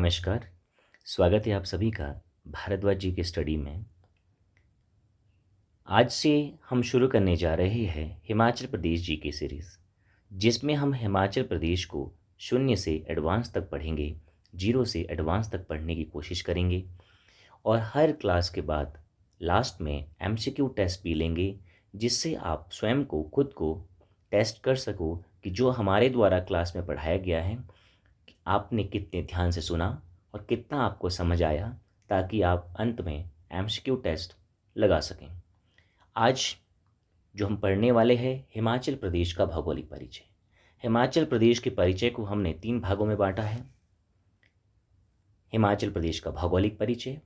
नमस्कार। स्वागत है आप सभी का भारद्वाज जी की स्टडी में। आज से हम शुरू करने जा रहे हैं हिमाचल प्रदेश जी की सीरीज़, जिसमें हम हिमाचल प्रदेश को शून्य से एडवांस तक पढ़ेंगे, जीरो से एडवांस तक पढ़ने की कोशिश करेंगे और हर क्लास के बाद लास्ट में एमसीक्यू टेस्ट भी लेंगे, जिससे आप स्वयं को खुद को टेस्ट कर सको कि जो हमारे द्वारा क्लास में पढ़ाया गया है आपने कितने ध्यान से सुना और कितना आपको समझ आया, ताकि आप अंत में एमसीक्यू टेस्ट लगा सकें। आज जो हम पढ़ने वाले हैं हिमाचल प्रदेश का भौगोलिक परिचय। हिमाचल प्रदेश के परिचय को हमने 3 भागों में बांटा है। हिमाचल प्रदेश का भौगोलिक परिचय,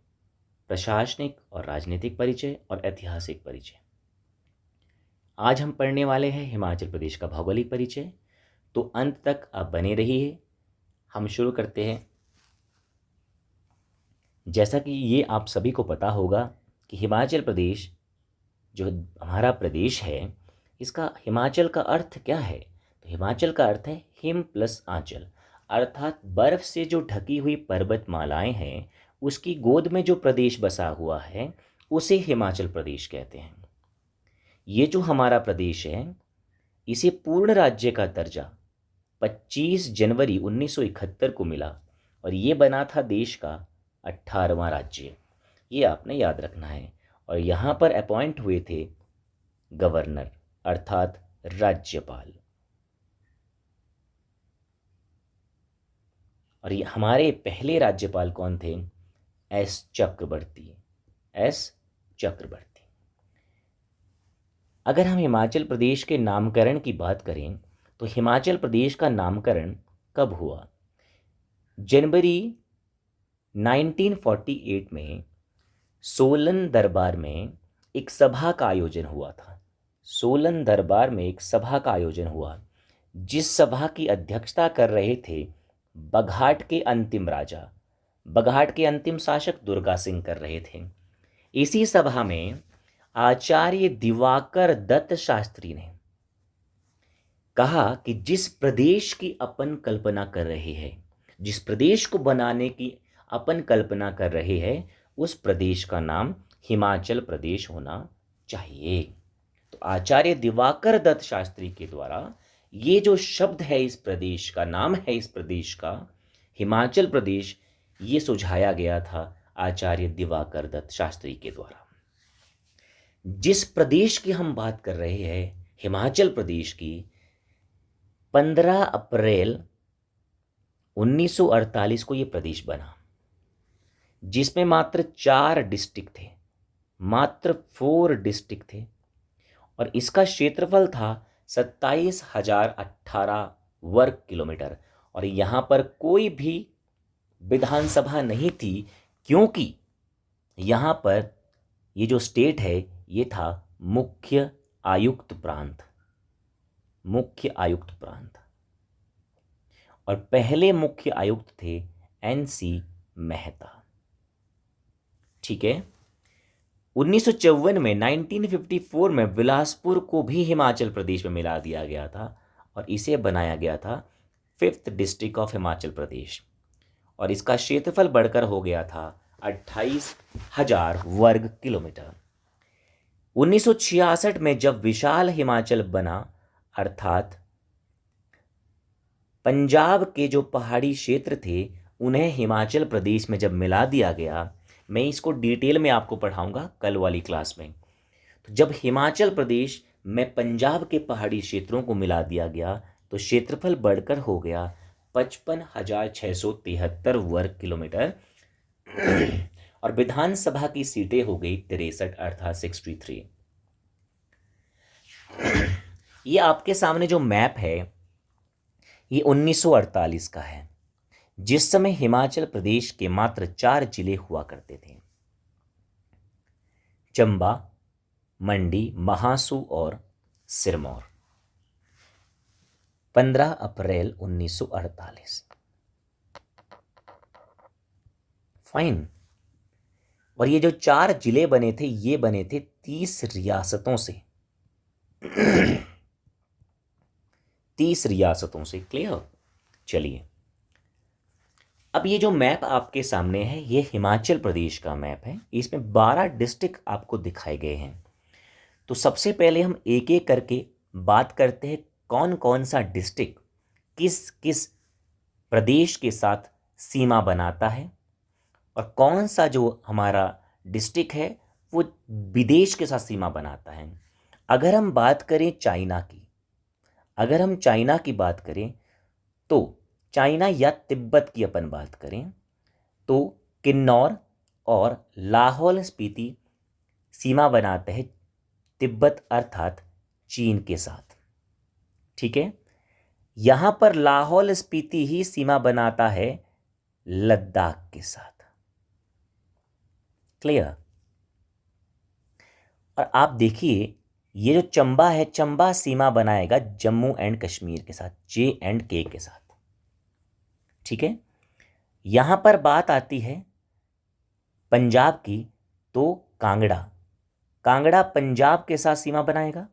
प्रशासनिक और राजनीतिक परिचय और ऐतिहासिक परिचय। आज हम पढ़ने वाले हैं हिमाचल प्रदेश का भौगोलिक परिचय, तो अंत तक आप बने रहिए। हम शुरू करते हैं। जैसा कि ये आप सभी को पता होगा कि हिमाचल प्रदेश जो हमारा प्रदेश है, इसका हिमाचल का अर्थ क्या है? तो हिमाचल का अर्थ है हिम प्लस आंचल, अर्थात बर्फ से जो ढकी हुई पर्वतमालाएं हैं उसकी गोद में जो प्रदेश बसा हुआ है उसे हिमाचल प्रदेश कहते हैं। ये जो हमारा प्रदेश है इसे पूर्ण राज्य का दर्जा 25 जनवरी 1971 को मिला और ये बना था देश का 18वां राज्य। ये आपने याद रखना है। और यहाँ पर अपॉइंट हुए थे गवर्नर अर्थात राज्यपाल। और ये हमारे पहले राज्यपाल कौन थे? एस चक्रवर्ती। एस चक्रवर्ती। अगर हम हिमाचल प्रदेश के नामकरण की बात करें तो हिमाचल प्रदेश का नामकरण कब हुआ? जनवरी 1948 में सोलन दरबार में एक सभा का आयोजन हुआ था। सोलन दरबार में एक सभा का आयोजन हुआ, जिस सभा की अध्यक्षता कर रहे थे बघाट के अंतिम राजा, बघाट के अंतिम शासक दुर्गा सिंह कर रहे थे। इसी सभा में आचार्य दिवाकर दत्त शास्त्री ने कहा कि जिस प्रदेश की अपन कल्पना कर रहे हैं, जिस प्रदेश को बनाने की अपन कल्पना कर रहे हैं, उस प्रदेश का नाम हिमाचल प्रदेश होना चाहिए। तो आचार्य दिवाकर दत्त शास्त्री के द्वारा ये जो शब्द है इस प्रदेश का, नाम है इस प्रदेश का हिमाचल प्रदेश, ये सुझाया गया था आचार्य दिवाकर दत्त शास्त्री के द्वारा। जिस प्रदेश की हम बात कर रहे हैं, हिमाचल प्रदेश की, 15 अप्रैल 1948 को ये प्रदेश बना, जिसमें मात्र 4 डिस्ट्रिक्ट थे, मात्र 4 डिस्ट्रिक्ट थे। और इसका क्षेत्रफल था 27,018 वर्ग किलोमीटर। और यहाँ पर कोई भी विधानसभा नहीं थी, क्योंकि यहाँ पर ये जो स्टेट है ये था मुख्य आयुक्त प्रांत, मुख्य आयुक्त प्रांत। और पहले मुख्य आयुक्त थे NC मेहता। ठीक है। 1954 में 1954 में बिलासपुर को भी हिमाचल प्रदेश में मिला दिया गया था और इसे बनाया गया था 5th district of Himachal Pradesh. और इसका क्षेत्रफल बढ़कर हो गया था 28,000 वर्ग किलोमीटर। 1966 में जब विशाल हिमाचल बना, अर्थात पंजाब के जो पहाड़ी क्षेत्र थे उन्हें हिमाचल प्रदेश में जब मिला दिया गया, मैं इसको डिटेल में आपको पढ़ाऊंगा कल वाली क्लास में। तो जब हिमाचल प्रदेश में पंजाब के पहाड़ी क्षेत्रों को मिला दिया गया तो क्षेत्रफल बढ़कर हो गया 55,673 वर्ग किलोमीटर और विधानसभा की सीटें हो गई 63 अर्थात 63। ये आपके सामने जो मैप है ये 1948 का है, जिस समय हिमाचल प्रदेश के मात्र 4 जिले हुआ करते थे, चंबा, मंडी, महासू और सिरमौर। 15 अप्रैल 1948। फाइन। और ये जो 4 जिले बने थे ये बने थे 30 रियासतों से। 30 रियासतों से। क्लियर? चलिए, अब ये जो मैप आपके सामने है ये हिमाचल प्रदेश का मैप है, इसमें 12 डिस्ट्रिक्ट आपको दिखाए गए हैं। तो सबसे पहले हम एक एक करके बात करते हैं कौन कौन सा डिस्ट्रिक्ट किस किस प्रदेश के साथ सीमा बनाता है और कौन सा जो हमारा डिस्ट्रिक्ट है वो विदेश के साथ सीमा बनाता है। अगर हम बात करें चाइना की, अगर हम चाइना की बात करें तो चाइना या तिब्बत की अपन बात करें तो किन्नौर और लाहौल स्पीति सीमा बनाते हैं तिब्बत अर्थात चीन के साथ। ठीक है, यहां पर लाहौल स्पीति ही सीमा बनाता है लद्दाख के साथ। क्लियर। और आप देखिए ये जो चंबा है, चंबा सीमा बनाएगा जम्मू एंड कश्मीर के साथ, J&K के साथ। ठीक है, यहां पर बात आती है पंजाब की तो कांगड़ा, कांगड़ा पंजाब के साथ सीमा बनाएगा,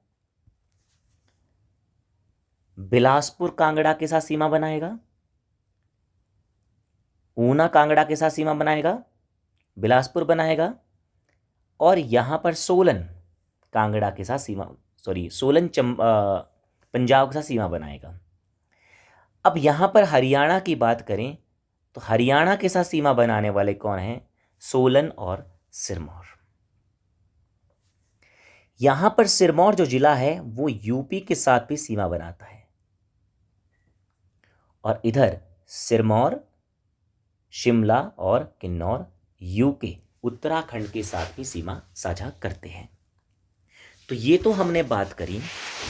बिलासपुर कांगड़ा के साथ सीमा बनाएगा, ऊना कांगड़ा के साथ सीमा बनाएगा, बिलासपुर बनाएगा, और यहां पर सोलन कांगड़ा के साथ सीमा, सोलन पंजाब के साथ सीमा बनाएगा। अब यहां पर हरियाणा की बात करें तो हरियाणा के साथ सीमा बनाने वाले कौन हैं? सोलन और सिरमौर। यहां पर सिरमौर जो जिला है वो यूपी के साथ भी सीमा बनाता है, और इधर सिरमौर, शिमला और किन्नौर यूके उत्तराखंड के साथ भी सीमा साझा करते हैं। तो ये तो हमने बात करी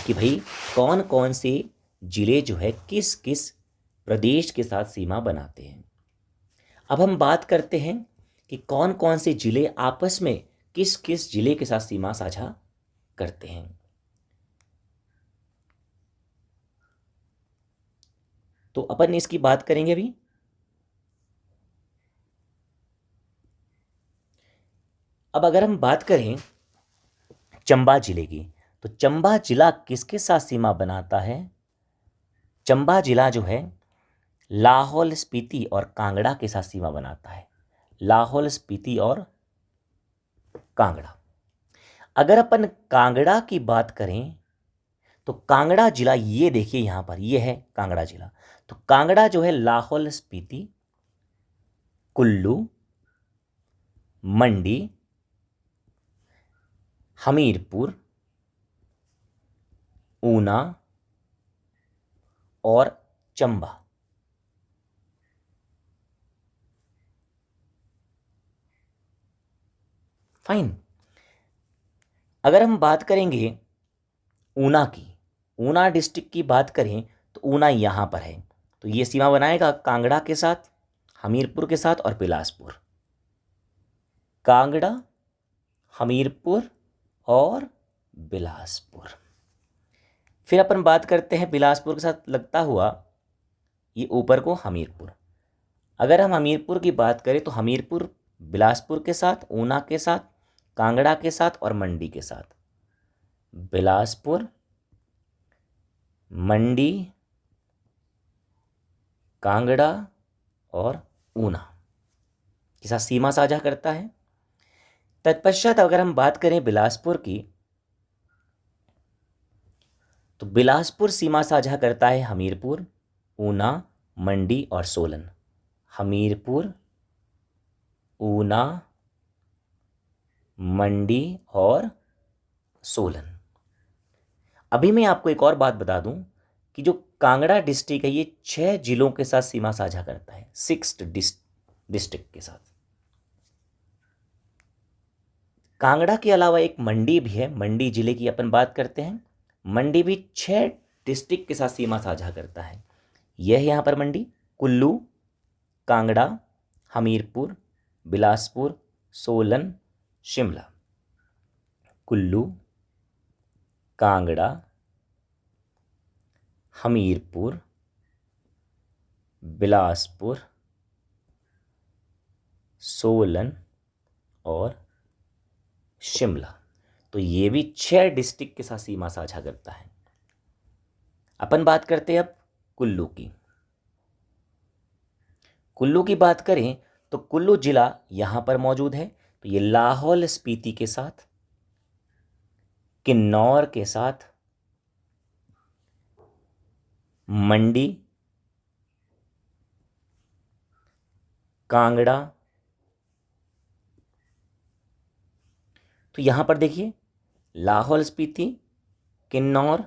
कि भाई कौन कौन से जिले जो है किस किस प्रदेश के साथ सीमा बनाते हैं। अब हम बात करते हैं कि कौन कौन से जिले आपस में किस किस जिले के साथ सीमा साझा करते हैं। तो अपन इसकी बात करेंगे अभी। अब अगर हम बात करें चंबा जिले की, तो चंबा जिला किसके साथ सीमा बनाता है? चंबा जिला जो है लाहौल स्पीति और कांगड़ा के साथ सीमा बनाता है, लाहौल स्पीति और कांगड़ा। अगर अपन कांगड़ा की बात करें तो कांगड़ा जिला, ये देखिए यहां पर ये है कांगड़ा जिला। तो कांगड़ा जो है लाहौल स्पीति, कुल्लू, मंडी, हमीरपुर, ऊना और चंबा। फाइन। अगर हम बात करेंगे ऊना की, ऊना डिस्ट्रिक्ट की बात करें तो ऊना यहां पर है, तो ये सीमा बनाएगा कांगड़ा के साथ, हमीरपुर के साथ और बिलासपुर। कांगड़ा, हमीरपुर और बिलासपुर। फिर अपन बात करते हैं बिलासपुर के साथ लगता हुआ ये ऊपर को हमीरपुर। अगर हम हमीरपुर की बात करें तो हमीरपुर बिलासपुर के साथ, ऊना के साथ, कांगड़ा के साथ और मंडी के साथ। बिलासपुर, मंडी, कांगड़ा और ऊना के साथ सीमा साझा करता है। तत्पश्चात अगर हम बात करें बिलासपुर की, तो बिलासपुर सीमा साझा करता है हमीरपुर, ऊना, मंडी और सोलन। हमीरपुर, ऊना, मंडी और सोलन। अभी मैं आपको एक और बात बता दूं कि जो कांगड़ा डिस्ट्रिक्ट है ये 6 जिलों के साथ सीमा साझा करता है, 6 डिस्ट्रिक्ट के साथ। कांगड़ा के अलावा एक मंडी भी है, मंडी जिले की अपन बात करते हैं। मंडी भी 6 डिस्ट्रिक्ट के साथ सीमा साझा करता है। यह है यहाँ पर मंडी, कुल्लू, कांगड़ा, हमीरपुर, बिलासपुर, सोलन, शिमला। कुल्लू, कांगड़ा, हमीरपुर, बिलासपुर, सोलन और शिमला। तो ये भी 6 डिस्ट्रिक्ट के साथ सीमा साझा करता है। अपन बात करते हैं अब कुल्लू की। कुल्लू की बात करें तो कुल्लू जिला यहां पर मौजूद है, तो ये लाहौल स्पीति के साथ, किन्नौर के साथ, मंडी, कांगड़ा, तो यहां पर देखिए लाहौल स्पीति, किन्नौर,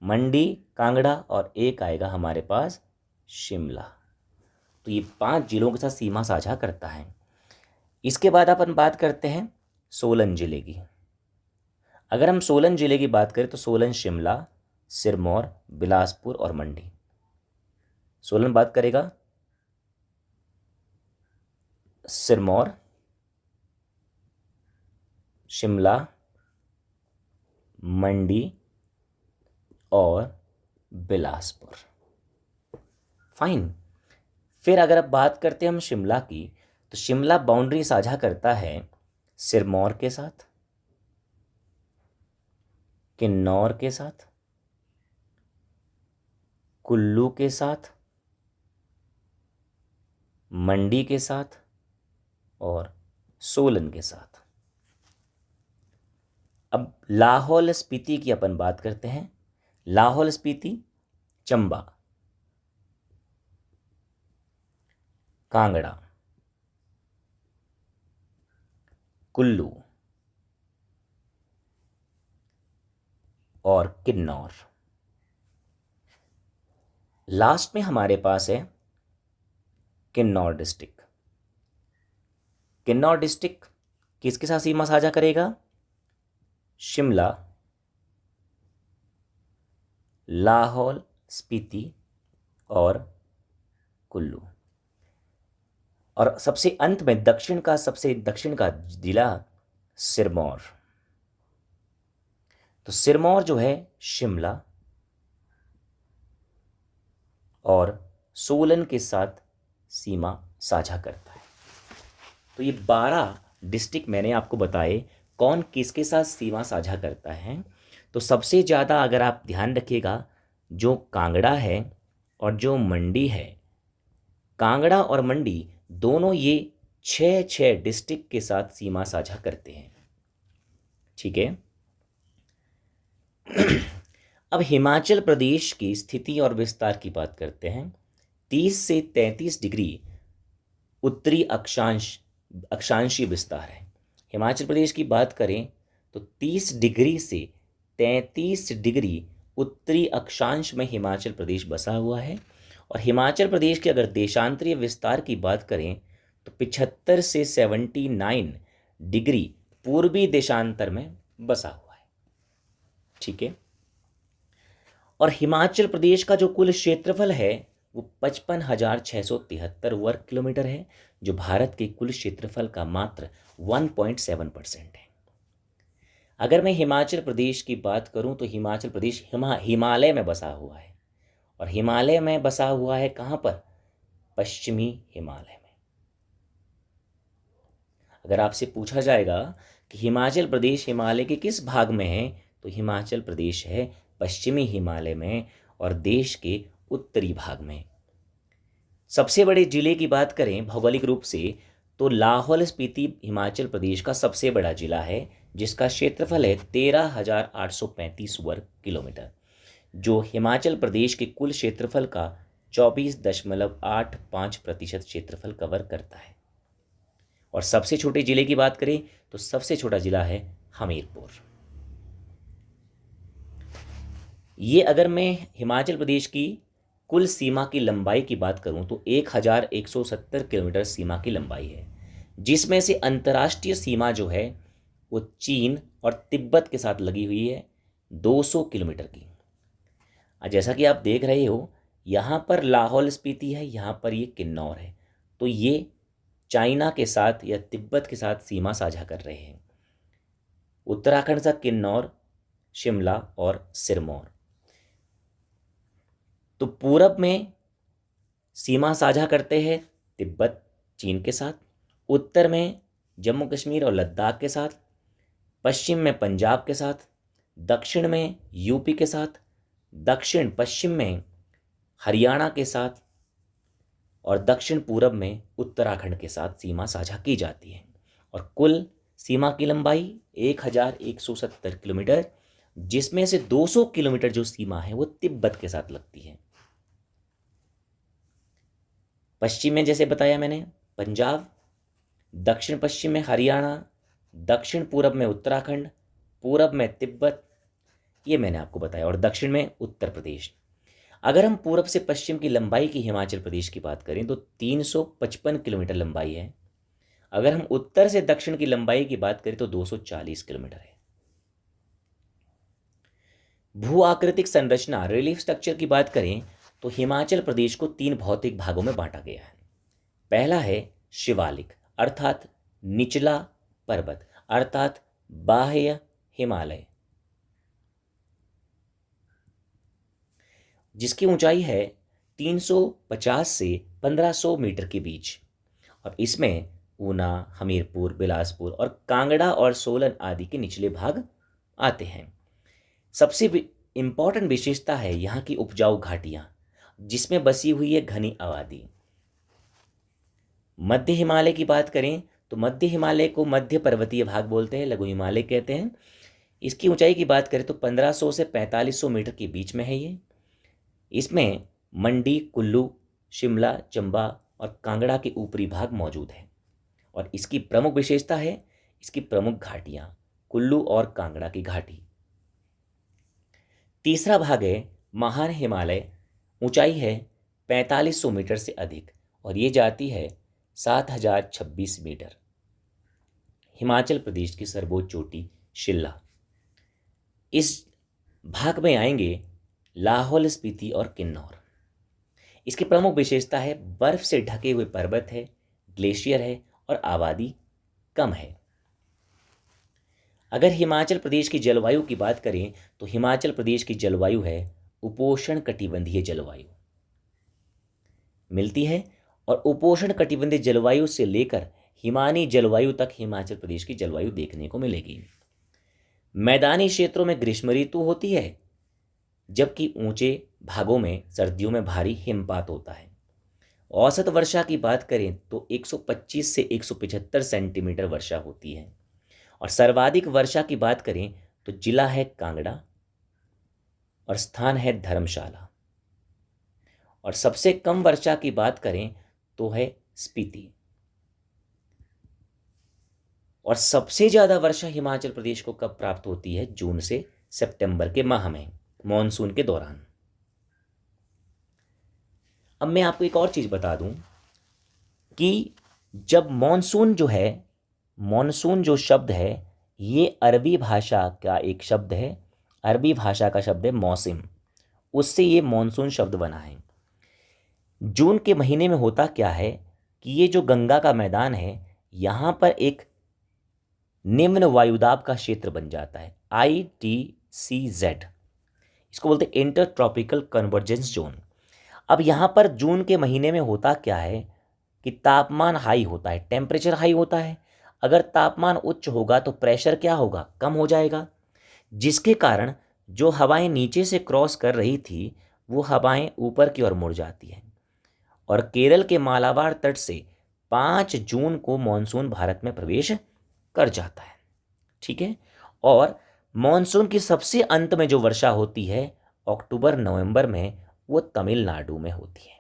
मंडी, कांगड़ा और एक आएगा हमारे पास शिमला। तो ये 5 जिलों के साथ सीमा साझा करता है। इसके बाद अपन बात करते हैं सोलन जिले की। अगर हम सोलन जिले की बात करें तो सोलन शिमला, सिरमौर, बिलासपुर और मंडी। सोलन बात करेगा सिरमौर, शिमला, मंडी और बिलासपुर। फाइन। फिर अगर अब बात करते हैं हम शिमला की, तो शिमला बाउंड्री साझा करता है सिरमौर के साथ, किन्नौर के साथ, कुल्लू के साथ, मंडी के साथ और सोलन के साथ। अब लाहौल स्पीति की अपन बात करते हैं। लाहौल स्पीति, चंबा, कांगड़ा, कुल्लू और किन्नौर। लास्ट में हमारे पास है किन्नौर डिस्ट्रिक्ट। किन्नौर डिस्ट्रिक्ट किसके साथ सीमा साझा करेगा? शिमला, लाहौल स्पीति और कुल्लू। और सबसे अंत में सबसे दक्षिण का जिला सिरमौर। तो सिरमौर जो है शिमला और सोलन के साथ सीमा साझा करता है। तो ये 12 डिस्ट्रिक्ट मैंने आपको बताए कौन किसके साथ सीमा साझा करता है। तो सबसे ज़्यादा अगर आप ध्यान रखिएगा, जो कांगड़ा है और जो मंडी है, कांगड़ा और मंडी दोनों ये 6 डिस्ट्रिक्ट के साथ सीमा साझा करते हैं। ठीक है। अब हिमाचल प्रदेश की स्थिति और विस्तार की बात करते हैं। 30 से 33 डिग्री उत्तरी अक्षांशीय विस्तार है। हिमाचल प्रदेश की बात करें तो 30 डिग्री से 33 डिग्री उत्तरी अक्षांश में हिमाचल प्रदेश बसा हुआ है। और हिमाचल प्रदेश के अगर देशांतरीय विस्तार की बात करें तो 75 से 79 डिग्री पूर्वी देशांतर में बसा हुआ है। ठीक है। और हिमाचल प्रदेश का जो कुल क्षेत्रफल है वो 55,673 वर्ग किलोमीटर है, जो भारत के कुल क्षेत्रफल का मात्र 1.7% है। अगर मैं हिमाचल प्रदेश की बात करूं तो हिमाचल प्रदेश हिमालय में बसा हुआ है। और हिमालय में बसा हुआ है कहाँ पर? पश्चिमी हिमालय में। अगर आपसे पूछा जाएगा कि हिमाचल प्रदेश हिमालय के किस भाग में है, तो हिमाचल प्रदेश है पश्चिमी हिमालय में और देश के उत्तरी भाग में। सबसे बड़े जिले की बात करें भौगोलिक रूप से तो लाहौल स्पीति हिमाचल प्रदेश का सबसे बड़ा जिला है, जिसका क्षेत्रफल है 13,835 वर्ग किलोमीटर, जो हिमाचल प्रदेश के कुल क्षेत्रफल का 24.85% क्षेत्रफल कवर करता है। और सबसे छोटे जिले की बात करें तो सबसे छोटा जिला है हमीरपुर। ये अगर मैं हिमाचल प्रदेश की कुल सीमा की लंबाई की बात करूं तो 1170 किलोमीटर सीमा की लंबाई है, जिसमें से अंतर्राष्ट्रीय सीमा जो है वो चीन और तिब्बत के साथ लगी हुई है 200 किलोमीटर की। जैसा कि आप देख रहे हो यहाँ पर लाहौल स्पीति है, यहाँ पर ये किन्नौर है, तो ये चाइना के साथ या तिब्बत के साथ सीमा साझा कर रहे हैं। उत्तराखंड से किन्नौर, शिमला और सिरमौर। तो पूरब में सीमा साझा करते हैं तिब्बत चीन के साथ, उत्तर में जम्मू कश्मीर और लद्दाख के साथ, पश्चिम में पंजाब के साथ, दक्षिण में यूपी के साथ, दक्षिण पश्चिम में हरियाणा के साथ और दक्षिण पूरब में उत्तराखंड के साथ सीमा साझा की जाती है। और कुल सीमा की लंबाई 1170 किलोमीटर, जिसमें से 200 किलोमीटर जो सीमा है वो तिब्बत के साथ लगती है। पश्चिम में जैसे बताया मैंने पंजाब, दक्षिण पश्चिम में हरियाणा, दक्षिण पूरब में उत्तराखंड, पूरब में तिब्बत, ये मैंने आपको बताया, और दक्षिण में उत्तर प्रदेश। अगर हम पूरब से पश्चिम की लंबाई की हिमाचल प्रदेश की बात करें तो 355 किलोमीटर लंबाई है। अगर हम उत्तर से दक्षिण की लंबाई की बात करें तो 240 किलोमीटर है। भू आकृतिक संरचना, रिलीफ स्ट्रक्चर की बात करें तो हिमाचल प्रदेश को 3 भौतिक भागों में बांटा गया है। पहला है शिवालिक अर्थात निचला पर्वत अर्थात बाह्य हिमालय, जिसकी ऊंचाई है 350 से 1500 मीटर के बीच, और इसमें ऊना, हमीरपुर, बिलासपुर और कांगड़ा और सोलन आदि के निचले भाग आते हैं। सबसे इंपॉर्टेंट विशेषता है यहाँ की उपजाऊ घाटियाँ, जिसमें बसी हुई है घनी आबादी। मध्य हिमालय की बात करें तो मध्य हिमालय को मध्य पर्वतीय भाग बोलते हैं, लघु हिमालय कहते हैं। इसकी ऊंचाई की बात करें तो 1500 से 4500 मीटर के बीच में है ये। इसमें मंडी, कुल्लू, शिमला, चंबा और कांगड़ा के ऊपरी भाग मौजूद है। और इसकी प्रमुख विशेषता है इसकी प्रमुख घाटियाँ, कुल्लू और कांगड़ा की घाटी। तीसरा भाग है महान हिमालय, ऊंचाई है 4500 मीटर से अधिक और ये जाती है 7026 मीटर। हिमाचल प्रदेश की सर्वोच्च चोटी शिल्ला। इस भाग में आएंगे लाहौल स्पीति और किन्नौर। इसकी प्रमुख विशेषता है बर्फ से ढके हुए पर्वत है, ग्लेशियर है और आबादी कम है। अगर हिमाचल प्रदेश की जलवायु की बात करें तो हिमाचल प्रदेश की जलवायु है उपोष्ण कटिबंधीय जलवायु मिलती है, और उपोष्ण कटिबंधीय जलवायु से लेकर हिमानी जलवायु तक हिमाचल प्रदेश की जलवायु देखने को मिलेगी। मैदानी क्षेत्रों में ग्रीष्म ऋतु होती है, जबकि ऊंचे भागों में सर्दियों में भारी हिमपात होता है। औसत वर्षा की बात करें तो 125 से 175 सेंटीमीटर वर्षा होती है, और सर्वाधिक वर्षा की बात करें तो जिला है कांगड़ा और स्थान है धर्मशाला, और सबसे कम वर्षा की बात करें तो है स्पीति। और सबसे ज्यादा वर्षा हिमाचल प्रदेश को कब प्राप्त होती है? जून से सितंबर के माह में, मॉनसून के दौरान। अब मैं आपको एक और चीज बता दूं कि जब मॉनसून जो शब्द है ये अरबी भाषा का एक शब्द है, अरबी भाषा का शब्द है मौसिम, उससे ये मॉनसून शब्द बना है। जून के महीने में होता क्या है कि ये जो गंगा का मैदान है यहाँ पर एक निम्न वायुदाब का क्षेत्र बन जाता है, ITCZ, इसको बोलते हैं इंटर ट्रॉपिकल कन्वर्जेंस जोन। अब यहाँ पर जून के महीने में होता क्या है कि तापमान हाई होता है, टेम्परेचर हाई होता है। अगर तापमान उच्च होगा तो प्रेशर क्या होगा? कम हो जाएगा, जिसके कारण जो हवाएं नीचे से क्रॉस कर रही थी वो हवाएं ऊपर की ओर मुड़ जाती हैं, और केरल के मालाबार तट से 5 जून को मॉनसून भारत में प्रवेश कर जाता है। ठीक है, और मॉनसून की सबसे अंत में जो वर्षा होती है अक्टूबर नवंबर में, वो तमिलनाडु में होती है।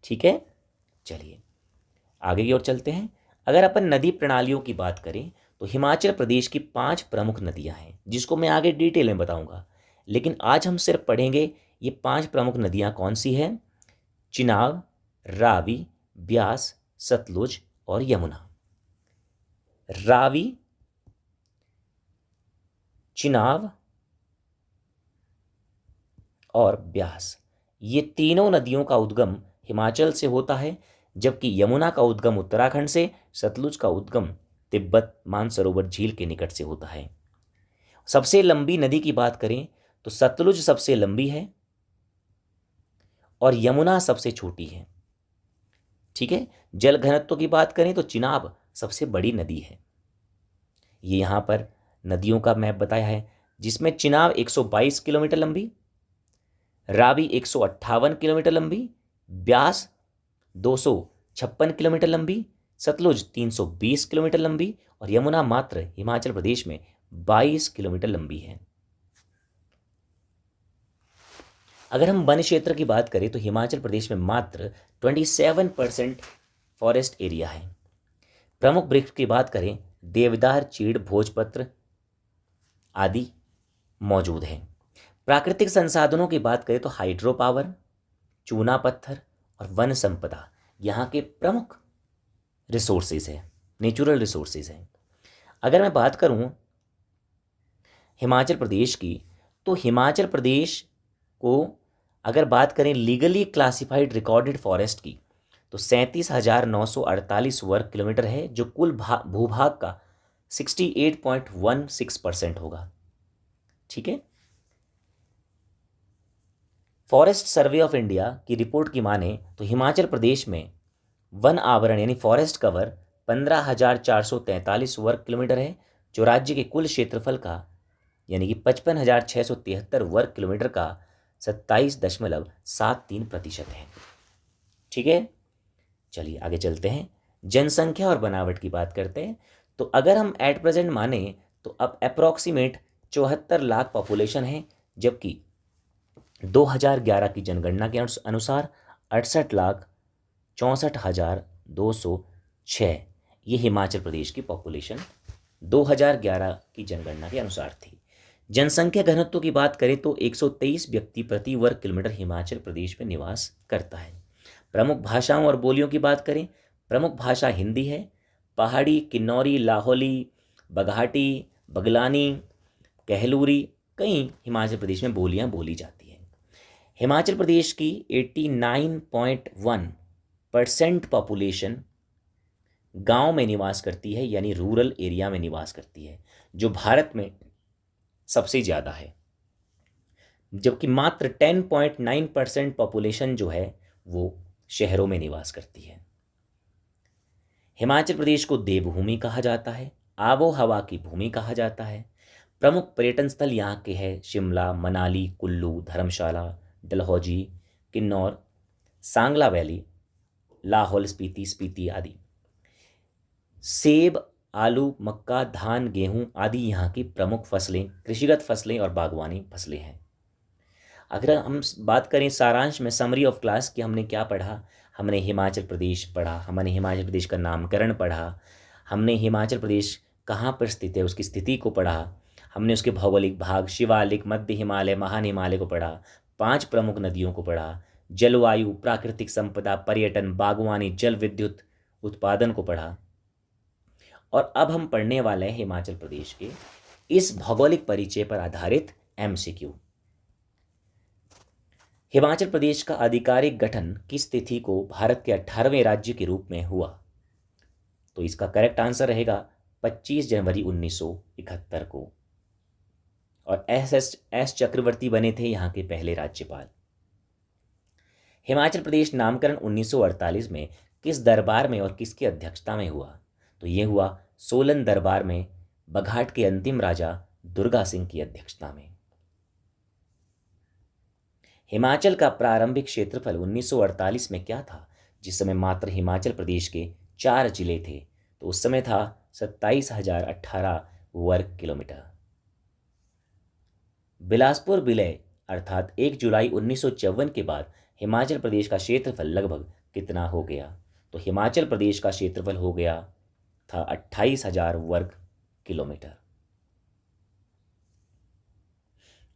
ठीक है, चलिए आगे की ओर चलते हैं। अगर अपन नदी प्रणालियों की बात करें तो हिमाचल प्रदेश की 5 प्रमुख नदियां हैं, जिसको मैं आगे डिटेल में बताऊंगा, लेकिन आज हम सिर्फ पढ़ेंगे ये 5 प्रमुख नदियां कौन सी हैं: चिनाब, रावी, ब्यास, सतलुज और यमुना। रावी, चिनाब और ब्यास, ये तीनों नदियों का उद्गम हिमाचल से होता है, जबकि यमुना का उद्गम उत्तराखंड से, सतलुज का उद्गम तिब्बत मानसरोवर झील के निकट से होता है। सबसे लंबी नदी की बात करें तो सतलुज सबसे लंबी है और यमुना सबसे छोटी है। ठीक है, जल घनत्व की बात करें तो चिनाब सबसे बड़ी नदी है। ये यहाँ पर नदियों का मैप बताया है, जिसमें चिनाब 122 किलोमीटर लंबी, रावी 158 किलोमीटर लंबी, ब्यास 256 किलोमीटर लंबी, सतलुज 320 किलोमीटर लंबी और यमुना मात्र हिमाचल प्रदेश में 22 किलोमीटर लंबी है। अगर हम वन क्षेत्र की बात करें तो हिमाचल प्रदेश में मात्र 27% फॉरेस्ट एरिया है। प्रमुख वृक्ष की बात करें, देवदार, चीड़, भोजपत्र आदि मौजूद हैं। प्राकृतिक संसाधनों की बात करें तो हाइड्रो पावर, चूना पत्थर और वन संपदा यहाँ के प्रमुख रिसोर्सेज हैं, नेचुरल रिसोर्सेज हैं। अगर मैं बात करूँ हिमाचल प्रदेश की, तो हिमाचल प्रदेश को अगर बात करें लीगली क्लासिफाइड रिकॉर्डेड फॉरेस्ट की, तो 37,948 वर्ग किलोमीटर है, जो कुल भूभाग का 68.16% होगा। ठीक है। फॉरेस्ट सर्वे ऑफ इंडिया की रिपोर्ट की माने तो हिमाचल प्रदेश में वन आवरण यानी फॉरेस्ट कवर 15,443 वर्ग किलोमीटर है, जो राज्य के कुल क्षेत्रफल का यानी कि 55,673 वर्ग किलोमीटर का 27.73% है। ठीक है, चलिए आगे चलते हैं। जनसंख्या और बनावट की बात करते हैं। तो अगर हम एट प्रेजेंट माने तो अब अप्रॉक्सीमेट 74 लाख पॉपुलेशन है, जबकि 2011 की जनगणना के अनुसार 68,64,206 ये हिमाचल प्रदेश की पॉपुलेशन 2011 की जनगणना के अनुसार थी। जनसंख्या घनत्व की बात करें तो 123 व्यक्ति प्रति वर्ग किलोमीटर हिमाचल प्रदेश में निवास करता है। प्रमुख भाषाओं और बोलियों की बात करें, प्रमुख भाषा हिंदी है। पहाड़ी, किन्नौरी, लाहौली, बघाटी, बगलानी, कहलूरी कई हिमाचल प्रदेश में बोलियां बोली जाती हैं। हिमाचल प्रदेश की 89.1% पॉपुलेशन गांव में निवास करती है, यानी रूरल एरिया में निवास करती है, जो भारत में सबसे ज़्यादा है। जबकि मात्र 10.9% पॉपुलेशन जो है वो शहरों में निवास करती है। हिमाचल प्रदेश को देवभूमि कहा जाता है, आबो हवा की भूमि कहा जाता है। प्रमुख पर्यटन स्थल यहाँ के हैं शिमला, मनाली, कुल्लू, धर्मशाला, डलहौजी, किन्नौर, सांगला वैली, लाहौल स्पीति आदि। सेब, आलू, मक्का, धान, गेहूं आदि यहाँ की प्रमुख फसलें, कृषिगत फसलें और बागवानी फसलें हैं। अगर हम बात करें सारांश में, समरी ऑफ क्लास की, हमने क्या पढ़ा? हमने हिमाचल प्रदेश पढ़ा, हमने हिमाचल प्रदेश का नामकरण पढ़ा, हमने हिमाचल प्रदेश कहाँ पर स्थित है उसकी स्थिति को पढ़ा, हमने उसके भौगोलिक भाग शिवालिक, मध्य हिमालय, महान हिमालय को पढ़ा, 5 प्रमुख नदियों को पढ़ा, जलवायु, प्राकृतिक संपदा, पर्यटन, बागवानी, जल विद्युत उत्पादन को पढ़ा। और अब हम पढ़ने वाले हैं हिमाचल प्रदेश के इस भौगोलिक परिचय पर आधारित MCQ। हिमाचल प्रदेश का आधिकारिक गठन किस तिथि को भारत के 18वें राज्य के रूप में हुआ? तो इसका करेक्ट आंसर रहेगा 25 जनवरी 1971 को। और एस चक्रवर्ती बने थे यहाँ के पहले राज्यपाल। हिमाचल प्रदेश नामकरण 1948 में किस दरबार में और किसकी अध्यक्षता में हुआ? तो ये हुआ सोलन दरबार में, बघाट के अंतिम राजा दुर्गा सिंह की अध्यक्षता में। हिमाचल का प्रारंभिक क्षेत्रफल 1948 में क्या था, जिस समय मात्र हिमाचल प्रदेश के 4 जिले थे? तो उस समय था 27,018 वर्ग किलोमीटर। बिलासपुर विलय अर्थात 1 जुलाई 1954 के बाद हिमाचल प्रदेश का क्षेत्रफल लगभग कितना हो गया? तो हिमाचल प्रदेश का क्षेत्रफल हो गया था 28,000 वर्ग किलोमीटर।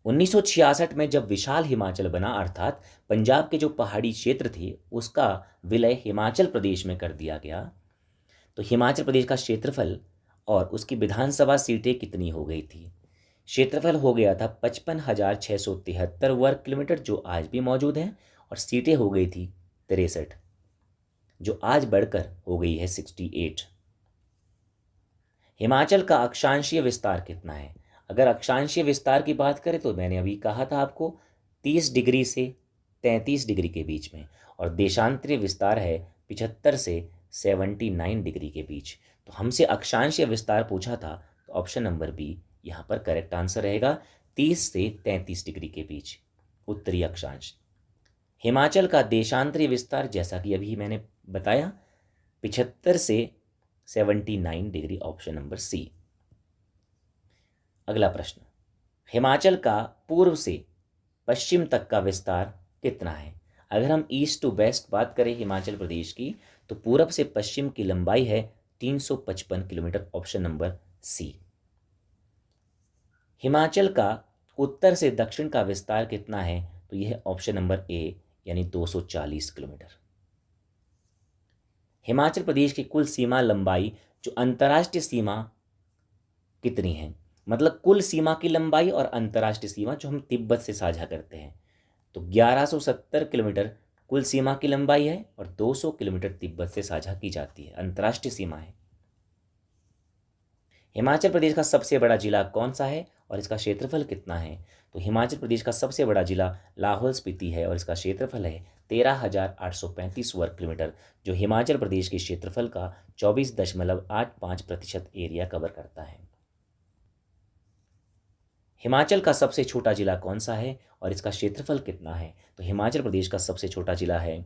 1966 में जब विशाल हिमाचल बना, अर्थात पंजाब के जो पहाड़ी क्षेत्र थे उसका विलय हिमाचल प्रदेश में कर दिया गया, तो हिमाचल प्रदेश का क्षेत्रफल और उसकी विधानसभा सीटें कितनी हो गई थी? क्षेत्रफल हो गया था 55,673 वर्ग किलोमीटर, जो आज भी मौजूद है, और सीटें हो गई थी 63, जो आज बढ़कर हो गई है 68। हिमाचल का अक्षांशीय विस्तार कितना है? अगर अक्षांशीय विस्तार की बात करें तो मैंने अभी कहा था आपको 30 डिग्री से 33 डिग्री के बीच में, और देशांतरीय विस्तार है 75 से 79 डिग्री के बीच। तो हमसे अक्षांशीय विस्तार पूछा था, तो ऑप्शन नंबर बी यहाँ पर करेक्ट आंसर रहेगा, 30 से 33 डिग्री के बीच उत्तरी अक्षांश। हिमाचल का देशांतरी विस्तार जैसा कि अभी मैंने बताया 75 से 79 डिग्री, ऑप्शन नंबर सी। अगला प्रश्न, हिमाचल का पूर्व से पश्चिम तक का विस्तार कितना है? अगर हम ईस्ट टू वेस्ट बात करें हिमाचल प्रदेश की, तो पूरब से पश्चिम की लंबाई है 355 kilometre, option number C. Himachal का उत्तर से दक्षिण का विस्तार कितना है? तो यह है ऑप्शन नंबर ए, यानी 240 किलोमीटर। हिमाचल प्रदेश की कुल सीमा लंबाई, जो अंतर्राष्ट्रीय सीमा कितनी है, मतलब कुल सीमा की लंबाई और अंतर्राष्ट्रीय सीमा जो हम तिब्बत से साझा करते हैं, तो 1170 किलोमीटर कुल सीमा की लंबाई है और 200 किलोमीटर तिब्बत से साझा की जाती है, अंतर्राष्ट्रीय सीमा है। हिमाचल प्रदेश का सबसे बड़ा जिला कौन सा है और इसका क्षेत्रफल कितना है? तो हिमाचल प्रदेश का सबसे बड़ा जिला लाहौल स्पीति है और इसका क्षेत्रफल है 13,835 वर्ग किलोमीटर, जो हिमाचल प्रदेश के क्षेत्रफल का 24.85% एरिया कवर करता है। हिमाचल का सबसे छोटा जिला कौन सा है और इसका क्षेत्रफल कितना है? तो हिमाचल प्रदेश का सबसे छोटा जिला है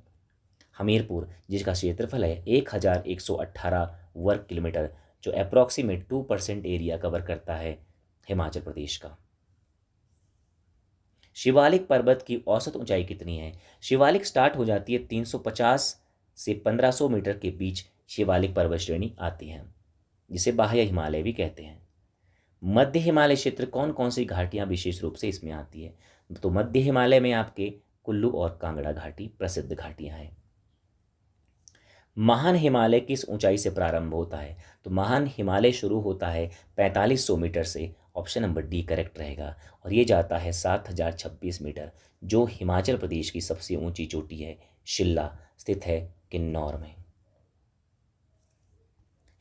हमीरपुर, जिसका क्षेत्रफल है 1,118 वर्ग किलोमीटर, जो अप्रॉक्सीमेट 2% एरिया कवर करता है हिमाचल प्रदेश का। शिवालिक पर्वत की औसत ऊंचाई कितनी है? शिवालिक स्टार्ट हो जाती है 350 से 1500 मीटर के बीच शिवालिक पर्वत श्रेणी आती है, जिसे बाह्य हिमालय भी कहते हैं। मध्य हिमालय क्षेत्र कौन कौन सी घाटियां विशेष रूप से इसमें आती है? तो मध्य हिमालय में आपके कुल्लू और कांगड़ा घाटी प्रसिद्ध घाटियां हैं। महान हिमालय किस ऊंचाई से प्रारंभ होता है? तो महान हिमालय शुरू होता है 4500 मीटर से, ऑप्शन नंबर डी करेक्ट रहेगा, और ये जाता है 7026 मीटर, जो हिमाचल प्रदेश की सबसे ऊंची चोटी है, शिल्ला स्थित है किन्नौर में।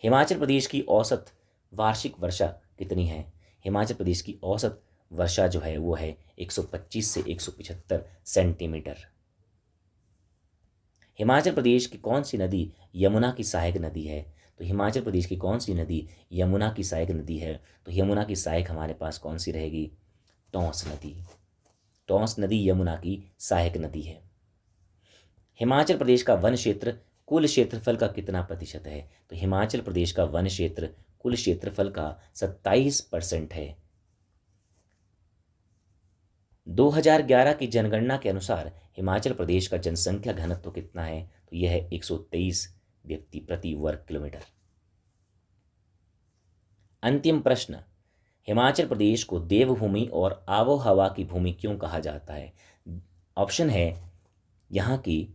हिमाचल प्रदेश की औसत वार्षिक वर्षा कितनी है? हिमाचल प्रदेश की औसत वर्षा जो है वो है 125 से 175 सेंटीमीटर। हिमाचल प्रदेश की कौन सी नदी यमुना की सहायक नदी है? तो हिमाचल प्रदेश की कौन सी नदी यमुना की सहायक नदी है? तो यमुना की सहायक हमारे पास कौन सी रहेगी? टॉन्स नदी। टॉन्स नदी यमुना की सहायक नदी है। हिमाचल प्रदेश का वन क्षेत्र कुल क्षेत्रफल का कितना प्रतिशत है? तो हिमाचल प्रदेश का वन क्षेत्र कुल क्षेत्रफल का 27% है। 2011 की जनगणना के अनुसार हिमाचल प्रदेश का जनसंख्या घनत्व कितना है? तो यह है 123 व्यक्ति प्रति वर्ग किलोमीटर। अंतिम प्रश्न, हिमाचल प्रदेश को देवभूमि और आबो हवा की भूमि क्यों कहा जाता है? ऑप्शन है यहाँ की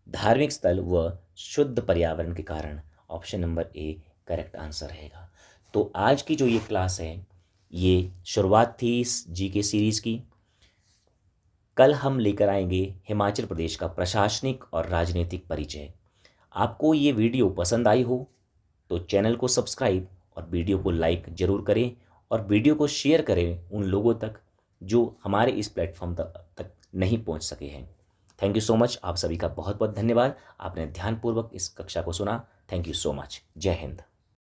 धार्मिक स्थल व शुद्ध पर्यावरण के कारण, option number A correct answer रहेगा। तो आज की जो ये क्लास है, ये शुरुआत थी इस जीके सीरीज की। कल हम लेकर आएंगे हिमाचल प्रदेश का प्रशासनिक और राजनीतिक परिचय। आपको ये वीडियो पसंद आई हो तो चैनल को सब्सक्राइब और वीडियो को लाइक जरूर करें और वीडियो को शेयर करें उन लोगों तक जो हमारे इस प्लेटफॉर्म तक नहीं पहुंच सके हैं। Thank you so much. आप सभी का बहुत बहुत धन्यवाद। आपने ध्यानपूर्वक इस कक्षा को सुना। Thank you so much. जय हिंद।